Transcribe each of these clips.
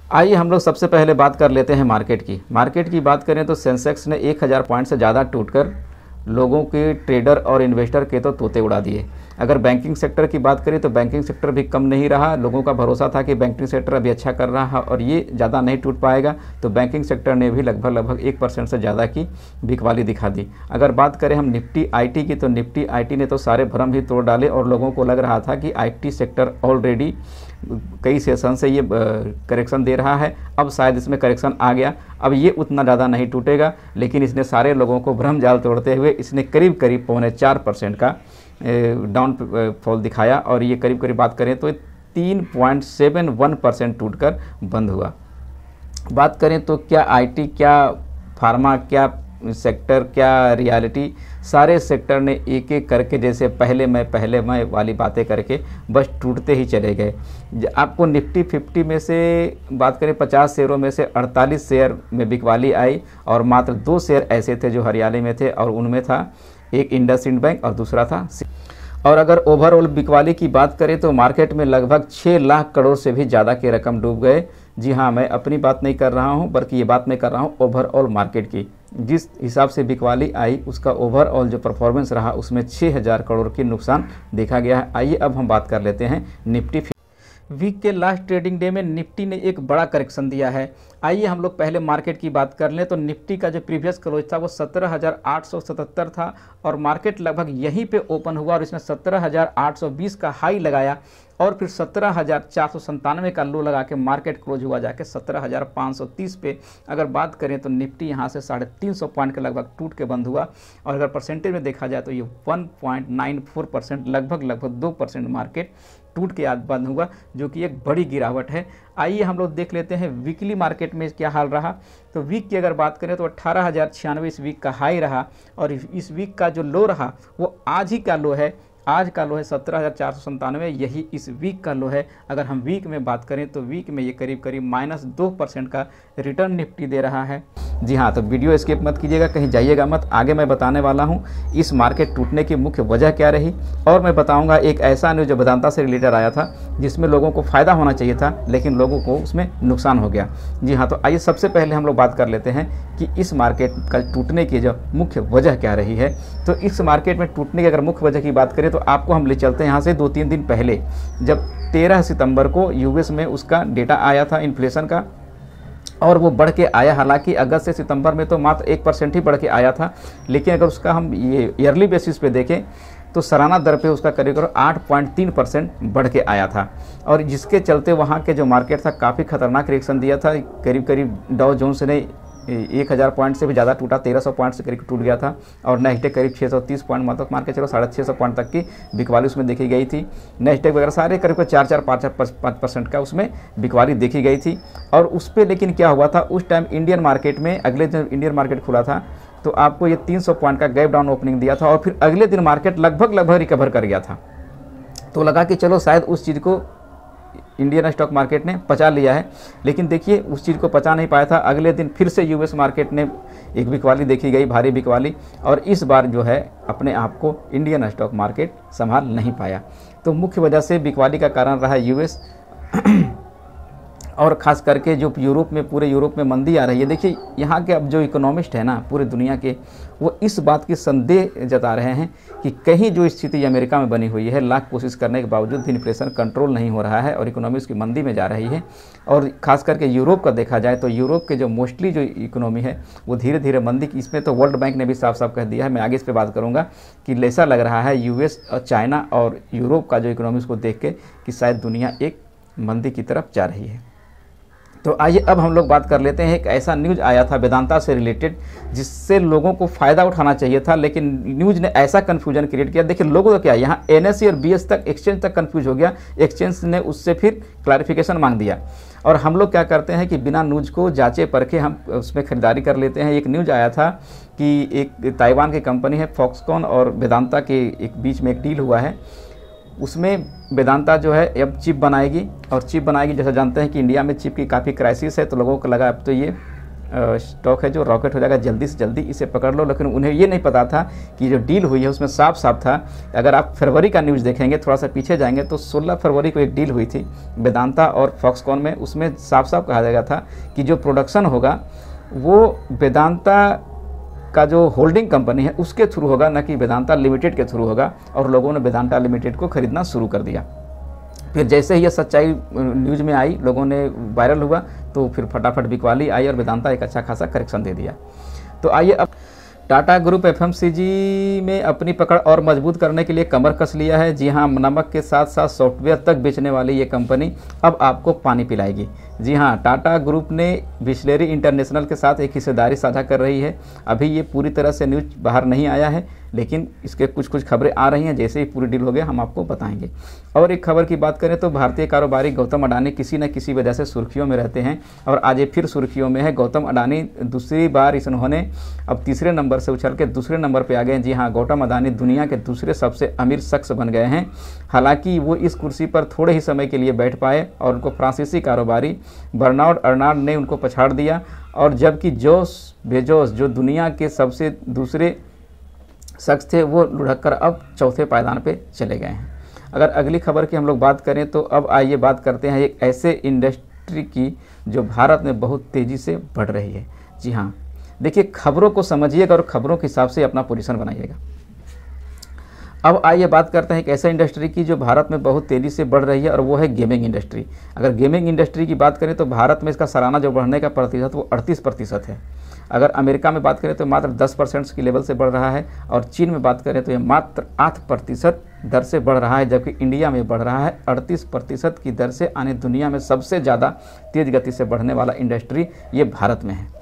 आइए हम लोग सबसे पहले बात कर लेते हैं मार्केट की। मार्केट की बात करें तो सेंसेक्स ने 1000 पॉइंट से ज़्यादा टूटकर लोगों के, ट्रेडर और इन्वेस्टर के तो तोते उड़ा दिए। अगर बैंकिंग सेक्टर की बात करें तो बैंकिंग सेक्टर भी कम नहीं रहा। लोगों का भरोसा था कि बैंकिंग सेक्टर अभी अच्छा कर रहा है और ये ज़्यादा नहीं टूट पाएगा, तो बैंकिंग सेक्टर ने भी लगभग 1% से ज़्यादा की बिकवाली दिखा दी। अगर बात करें हम निफ्टी आईटी की, तो निफ्टी आईटी ने तो सारे भ्रम ही तोड़ डाले और लोगों को लग रहा था कि आईटी सेक्टर ऑलरेडी कई सेशन से ये करेक्शन दे रहा है, अब शायद इसमें करेक्शन आ गया, अब ये उतना ज़्यादा नहीं टूटेगा। लेकिन इसने सारे लोगों को भ्रम जाल तोड़ते हुए इसने करीब 4% का डाउन फॉल दिखाया और ये करीब बात करें तो 3.71% टूटकर बंद हुआ। बात करें तो क्या आईटी, क्या फार्मा, क्या सेक्टर, क्या रियलिटी, सारे सेक्टर ने एक एक करके जैसे पहले मैं वाली बातें करके बस टूटते ही चले गए। आपको निफ्टी 50 में से बात करें 50 शेयरों में से 48 शेयर में बिकवाली आई और मात्र 2 शेयर ऐसे थे जो हरियाणा में थे और उनमें था एक इंडसइंड बैंक और दूसरा था। और अगर ओवरऑल बिकवाली की बात करें तो मार्केट में लगभग 6 लाख करोड़ से भी ज़्यादा के रकम डूब गए। जी हाँ, मैं अपनी बात नहीं कर रहा हूँ बल्कि ये बात मैं कर रहा हूँ ओवरऑल मार्केट की। जिस हिसाब से बिकवाली आई उसका ओवरऑल जो परफॉर्मेंस रहा उसमें 6000 करोड़ की नुकसान देखा गया है। आइए अब हम बात कर लेते हैं निफ्टी। वीक के लास्ट ट्रेडिंग डे में निफ्टी ने एक बड़ा करेक्शन दिया है। आइए हम लोग पहले मार्केट की बात कर लें तो निफ्टी का जो प्रीवियस क्लोज था वो 17,877 था और मार्केट लगभग यहीं पे ओपन हुआ और इसने 17,820 का हाई लगाया और फिर 17,497 का लो लगा के मार्केट क्लोज हुआ जाके 17,530 पे। अगर बात करें तो निफ्टी यहाँ से 350 पॉइंट के लगभग टूट के बंद हुआ और अगर परसेंटेज में देखा जाए तो ये 1.94% लगभग 2% मार्केट टूट के आज बंद हुआ, जो कि एक बड़ी गिरावट है। आइए हम लोग देख लेते हैं वीकली मार्केट में क्या हाल रहा। तो वीक की अगर बात करें तो 18,096 इस वीक का हाई रहा और इस वीक का जो लो रहा वो आज ही का लो है। आज का लो है 17,497, यही इस वीक का लो है। अगर हम वीक में बात करें तो वीक में ये करीब -2% का रिटर्न निफ्टी दे रहा है। जी हाँ, तो वीडियो स्किप मत कीजिएगा, कहीं जाइएगा मत। आगे मैं बताने वाला हूँ इस मार्केट टूटने की मुख्य वजह क्या रही और मैं बताऊँगा एक ऐसा न्यूज़ जो वेदांता से रिलेटेड आया था जिसमें लोगों को फ़ायदा होना चाहिए था लेकिन लोगों को उसमें नुकसान हो गया। जी हाँ, तो आइए सबसे पहले हम लोग बात कर लेते हैं कि इस मार्केट का टूटने की जो मुख्य वजह क्या रही है। तो इस मार्केट में टूटने की अगर मुख्य वजह की बात करें तो आपको हम ले चलते हैं यहाँ से 2-3 दिन पहले, जब 13 सितंबर को यूएस में उसका डेटा आया था इन्फ्लेशन का और वो बढ़ के आया। हालांकि अगस्त से सितंबर में तो मात्र 1% ही बढ़ के आया था, लेकिन अगर उसका हम ये ईयरली बेसिस पे देखें तो सालाना दर पे उसका करीब 8.3% बढ़ के आया था और जिसके चलते वहाँ के जो मार्केट था काफ़ी खतरनाक रिएक्शन दिया था। करीब डाउ जोन्स ने 1000 पॉइंट से भी ज़्यादा टूटा, 1300 पॉइंट से करीब टूट गया था और नेस्डेक करीब 630 पॉइंट, मतलब मार के चलो 650 पॉइंट तक की बिकवाली उसमें देखी गई थी। नेस्डेक वगैरह सारे करीब 4-5% का उसमें बिकवाली देखी गई थी। और उस पर लेकिन क्या हुआ था उस टाइम इंडियन मार्केट में, अगले दिन इंडियन मार्केट खुला था तो आपको ये 300 पॉइंट का गैप डाउन ओपनिंग दिया था और फिर अगले दिन मार्केट लगभग रिकवर कर गया था। तो लगा कि चलो शायद उस चीज़ को इंडियन स्टॉक मार्केट ने पचा लिया है, लेकिन देखिए उस चीज़ को पचा नहीं पाया था। अगले दिन फिर से यूएस मार्केट ने एक बिकवाली देखी गई, भारी बिकवाली, और इस बार जो है अपने आप को इंडियन स्टॉक मार्केट संभाल नहीं पाया। तो मुख्य वजह से बिकवाली का कारण रहा यूएस और ख़ास करके जो यूरोप में, पूरे यूरोप में मंदी आ रही है। देखिए यहाँ के अब जो इकोनॉमिस्ट हैं ना पूरे दुनिया के, वो इस बात की संदेह जता रहे हैं कि कहीं जो स्थिति अमेरिका में बनी हुई है, लाख कोशिश करने के बावजूद भी इन्फ्लेशन कंट्रोल नहीं हो रहा है और इकोनॉमी उसकी मंदी में जा रही है। और ख़ास करके यूरोप का देखा जाए तो यूरोप के जो मोस्टली जो इकोनॉमी है वो धीरे धीरे मंदी की, इसमें तो वर्ल्ड बैंक ने भी साफ साफ कह दिया है, मैं आगे इस पर बात करूँगा, कि ऐसा लग रहा है यूएस और चाइना और यूरोप का जो इकोनॉमी को देख के कि शायद दुनिया एक मंदी की तरफ जा रही है। तो आइए अब हम लोग बात कर लेते हैं, एक ऐसा न्यूज़ आया था वेदांता से रिलेटेड जिससे लोगों को फ़ायदा उठाना चाहिए था, लेकिन न्यूज़ ने ऐसा कन्फ्यूजन क्रिएट किया। देखिए लोगों का क्या, यहाँ एनएसई और बीएस तक, एक्सचेंज तक कन्फ्यूज हो गया, एक्सचेंज ने उससे फिर क्लैरिफिकेशन मांग दिया। और हम लोग क्या करते हैं कि बिना न्यूज़ को जांचे परखे हम उसमें खरीदारी कर लेते हैं। एक न्यूज़ आया था कि एक ताइवान की कंपनी है फॉक्सकॉन और वेदांता के एक बीच में एक डील हुआ है, उसमें वेदांता जो है अब चिप बनाएगी और चिप बनाएगी। जैसा जानते हैं कि इंडिया में चिप की काफ़ी क्राइसिस है, तो लोगों को लगा अब तो ये स्टॉक है जो रॉकेट हो जाएगा जल्दी से जल्दी, इसे पकड़ लो। लेकिन उन्हें ये नहीं पता था कि जो डील हुई है उसमें साफ साफ था, अगर आप फरवरी का न्यूज़ देखेंगे, थोड़ा सा पीछे जाएंगे तो 16 फरवरी को एक डील हुई थी वेदांता और फॉक्सकॉन में। उसमें साफ साफ कहा गया था कि जो प्रोडक्शन होगा वो वेदांता का जो होल्डिंग कंपनी है उसके थ्रू होगा, न कि वेदांता लिमिटेड के थ्रू होगा। और लोगों ने वेदांता लिमिटेड को खरीदना शुरू कर दिया। फिर जैसे ही ये सच्चाई न्यूज़ में आई, लोगों ने वायरल हुआ, तो फिर फटाफट बिकवाली आई और वेदांता एक अच्छा खासा करेक्शन दे दिया। तो आइए अब टाटा ग्रुप एफएमसीजी में अपनी पकड़ और मजबूत करने के लिए कमर कस लिया है। जी हाँ, नमक के साथ साथ सॉफ्टवेयर तक बेचने वाली ये कंपनी अब आपको पानी पिलाएगी। जी हाँ, टाटा ग्रुप ने बिस्लेरी इंटरनेशनल के साथ एक हिस्सेदारी साझा कर रही है। अभी ये पूरी तरह से न्यूज़ बाहर नहीं आया है, लेकिन इसके कुछ खबरें आ रही हैं। जैसे ही पूरी डील हो गया हम आपको बताएंगे। और एक खबर की बात करें तो भारतीय कारोबारी गौतम अडानी किसी न किसी वजह से सुर्खियों में रहते हैं और आज ये फिर सुर्खियों में है। गौतम अडानी दूसरी बार इन्होंने अब तीसरे नंबर से उछल के दूसरे नंबर पर आ गए। जी हाँ, गौतम अडानी दुनिया के दूसरे सबसे अमीर शख्स बन गए हैं। हालांकि वो इस कुर्सी पर थोड़े ही समय के लिए बैठ पाए और उनको फ्रांसीसी कारोबारी बर्नार्ड अर्नाल्ड ने उनको पछाड़ दिया। और जबकि जोस बेजोस जो दुनिया के सबसे दूसरे शख्स थे वो लुढ़क कर अब चौथे पायदान पे चले गए हैं। अगर अगली खबर की हम लोग बात करें तो अब आइए बात करते हैं एक ऐसे इंडस्ट्री की जो भारत में बहुत तेज़ी से बढ़ रही है। जी हाँ, देखिए, खबरों को समझिएगा और खबरों के हिसाब से अपना पोजीशन बनाइएगा। अब आइए बात करते हैं एक ऐसे इंडस्ट्री की जो भारत में बहुत तेज़ी से बढ़ रही है और वो है गेमिंग इंडस्ट्री। अगर गेमिंग इंडस्ट्री की बात करें तो भारत में इसका सालाना जो बढ़ने का प्रतिशत वो 38% है। अगर अमेरिका में बात करें तो मात्र 10% की लेवल से बढ़ रहा है और चीन में बात करें तो ये मात्र 8% दर से बढ़ रहा है, जबकि इंडिया में बढ़ रहा है 38% की दर से। आने दुनिया में सबसे ज़्यादा तेज़ गति से बढ़ने वाला इंडस्ट्री ये भारत में है।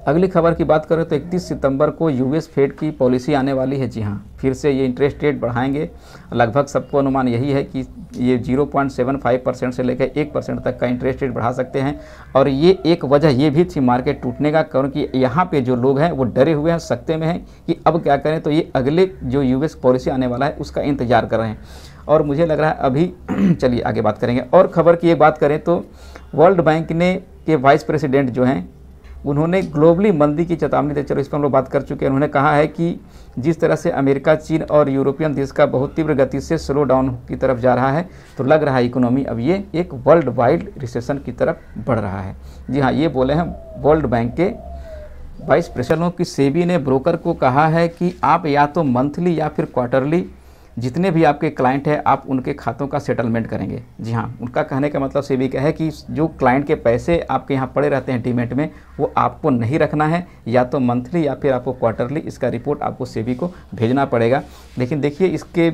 अगली खबर की बात करें तो 31 सितंबर को यूएस फेड की पॉलिसी आने वाली है। जी हाँ, फिर से ये इंटरेस्ट रेट बढ़ाएंगे। लगभग सबको अनुमान यही है कि ये 0.75% से लेकर 1% तक का इंटरेस्ट रेट बढ़ा सकते हैं। और ये एक वजह ये भी थी मार्केट टूटने का, क्योंकि यहाँ पे जो लोग हैं वो डरे हुए हैं, सकते में हैं कि अब क्या करें। तो ये अगले जो यूएस पॉलिसी आने वाला है उसका इंतजार कर रहे हैं और मुझे लग रहा है अभी चलिए आगे बात करेंगे। और खबर की एक बात करें तो वर्ल्ड बैंक के वाइस प्रेसिडेंट जो हैं उन्होंने ग्लोबली मंदी की चेतावनी दी। चलो इस पर हम लोग बात कर चुके हैं। उन्होंने कहा है कि जिस तरह से अमेरिका, चीन और यूरोपियन देश का बहुत तीव्र गति से स्लो डाउन की तरफ जा रहा है, तो लग रहा है इकोनॉमी अब ये एक वर्ल्ड वाइड रिसेशन की तरफ बढ़ रहा है। जी हाँ, ये बोले हैं वर्ल्ड बैंक के वाइस प्रेसिडेंट की। सेबी ने ब्रोकर को कहा है कि आप या तो मंथली या फिर क्वार्टरली जितने भी आपके क्लाइंट हैं आप उनके खातों का सेटलमेंट करेंगे। जी हाँ, उनका कहने का मतलब सेबी का है कि जो क्लाइंट के पैसे आपके यहाँ पड़े रहते हैं डीमैट में, वो आपको नहीं रखना है, या तो मंथली या फिर आपको क्वार्टरली इसका रिपोर्ट आपको सेबी को भेजना पड़ेगा। लेकिन देखिए, इसके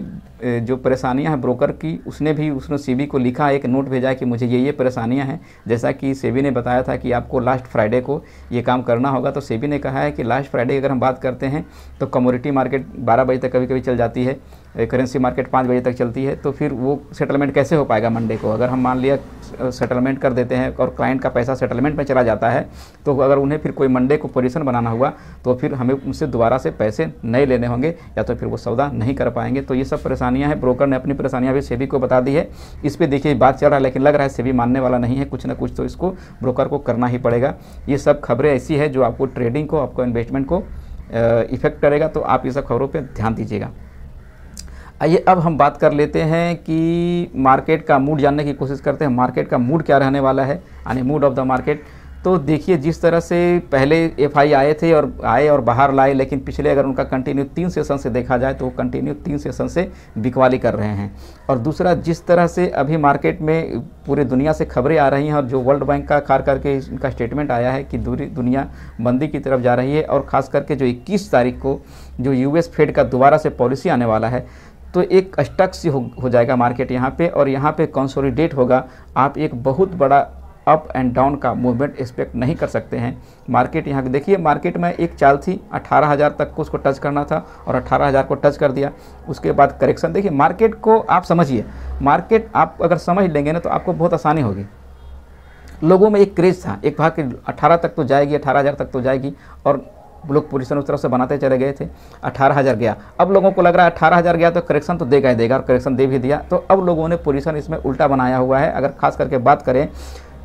जो परेशानियां हैं ब्रोकर की, उसने सेबी को लिखा, एक नोट भेजा है कि मुझे ये परेशानियां हैं। जैसा कि सेबी ने बताया था कि आपको लास्ट फ्राइडे को ये काम करना होगा। तो सेबी ने कहा है कि लास्ट फ्राइडे अगर हम बात करते हैं तो कमोडिटी मार्केट 12 बजे तक कभी कभी चल जाती है, करेंसी मार्केट 5 बजे तक चलती है। तो फिर वो सेटलमेंट कैसे हो पाएगा मंडे को? अगर हम मान लिया सेटलमेंट कर देते हैं और क्लाइंट का पैसा सेटलमेंट में चला जाता है, तो अगर उन्हें फिर कोई मंडे को पोजीशन बनाना हुआ तो फिर हमें उनसे दोबारा से पैसे नए लेने होंगे, या तो फिर वो सौदा नहीं कर पाएंगे। तो ये सब परेशानियां हैं। ब्रोकर ने अपनी परेशानियां भी सेबी को बता दी है। इस पर देखिए बात चल रहा है, लेकिन लग रहा है सेबी मानने वाला नहीं है। कुछ ना कुछ तो इसको ब्रोकर को करना ही पड़ेगा। ये सब खबरें ऐसी है जो आपको ट्रेडिंग को, आपको इन्वेस्टमेंट को इफेक्ट करेगा। तो आप ये सब खबरों पर ध्यान दीजिएगा। आइए अब हम बात कर लेते हैं कि मार्केट का मूड जानने की कोशिश करते हैं। मार्केट का मूड क्या रहने वाला है, यानी मूड ऑफ द मार्केट। तो देखिए, जिस तरह से पहले एफआई आए और बाहर लाए, लेकिन पिछले अगर उनका कंटिन्यू 3 सेशन से देखा जाए तो वो कंटिन्यू 3 सेशन से बिकवाली कर रहे हैं। और दूसरा, जिस तरह से अभी मार्केट में पूरी दुनिया से खबरें आ रही हैं और जो वर्ल्ड बैंक का खास करके इनका स्टेटमेंट आया है कि दुनिया मंदी की तरफ जा रही है, और ख़ास करके जो 21 तारीख को जो यूएस फेड का दोबारा से पॉलिसी आने वाला है, तो एक स्टक सी हो जाएगा मार्केट यहाँ पे, और यहाँ पे कंसोलिडेट होगा। आप एक बहुत बड़ा अप एंड डाउन का मूवमेंट एक्सपेक्ट नहीं कर सकते हैं। मार्केट यहाँ देखिए, मार्केट में एक चाल थी 18,000 तक को उसको टच करना था और 18,000 को टच कर दिया। उसके बाद करेक्शन। देखिए, मार्केट को आप समझिए, मार्केट आप अगर समझ लेंगे ना तो आपको बहुत आसानी होगी। लोगों में एक क्रेज था, एक भाग के 18 तक तो जाएगी, 18,000 तक तो जाएगी, और लोग पोजीशन उस तरफ से बनाते चले गए थे। 18,000 गया, अब लोगों को लग रहा है 18,000 गया तो करेक्शन तो देगा ही देगा, और करेक्शन दे भी दिया। तो अब लोगों ने पोजीशन इसमें उल्टा बनाया हुआ है। अगर खास करके बात करें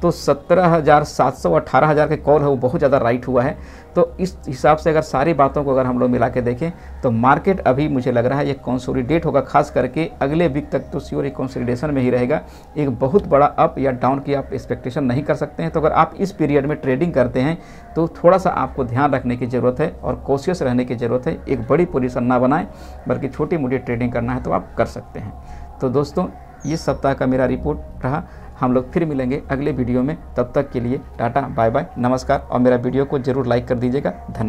तो 17,700 18,000 के कॉल है वो बहुत ज़्यादा राइट हुआ है। तो इस हिसाब से अगर सारी बातों को अगर हम लोग मिला के देखें तो मार्केट अभी मुझे लग रहा है ये कंसोलिडेट होगा, खास करके अगले वीक तक तो श्योर कंसोलिडेशन में ही रहेगा। एक बहुत बड़ा अप या डाउन की आप एक्सपेक्टेशन नहीं कर सकते हैं। तो अगर आप इस पीरियड में ट्रेडिंग करते हैं तो थोड़ा सा आपको ध्यान रखने की ज़रूरत है और कॉशियस रहने की ज़रूरत है। एक बड़ी पोजीशन ना बनाएं, बल्कि छोटी मोटी ट्रेडिंग करना है तो आप कर सकते हैं। तो दोस्तों, इस सप्ताह का मेरा रिपोर्ट रहा। हम लोग फिर मिलेंगे अगले वीडियो में। तब तक के लिए टाटा, बाय बाय, नमस्कार। और मेरा वीडियो को ज़रूर लाइक कर दीजिएगा। धन्यवाद।